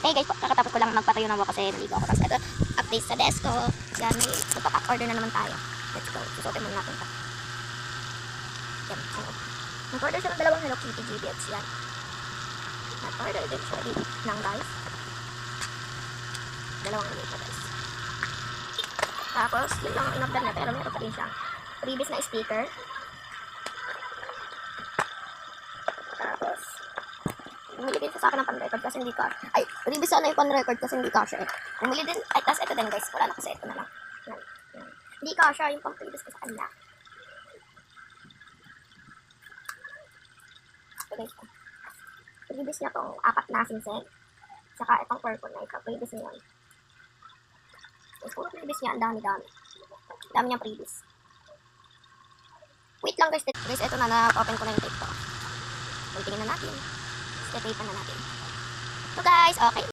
Hey guys, kakatapos ko lang magpatayo ng wall kasi naligo ako. Tapos ito, update sa desk ko. Yan, may pack order na naman tayo. Let's go. Susutin muna natin ito. Yan. So, nag-order siya ng dalawang Hello Kitty GBX. Yan. Nag-order din siya ng guys. Dalawang ito guys. Tapos, yun lang ang in-order na. Pero meron pa rin siya previous na speaker. Tapos, bumili din sa akin ng pan-record kasi hindi ka. Ay, previous na yung pan-record kasi hindi ka siya eh. Bumili din. Ay, tapos ito din guys. Wala na kasi ito na lang. Yan. Yan. Hindi ka siya yung pang-previous ko sa kanila. Ito guys. Previous niya itong 4 na sinseng. Saka itong purple na ito. Previous niya yan. Puro previous niya. Ang dami-dami. Dami niyang previous. Wait lang guys. Guys, ito na. Na-open ko na yung tape ko. Tingnan na natin. Step na natin. So guys, okay.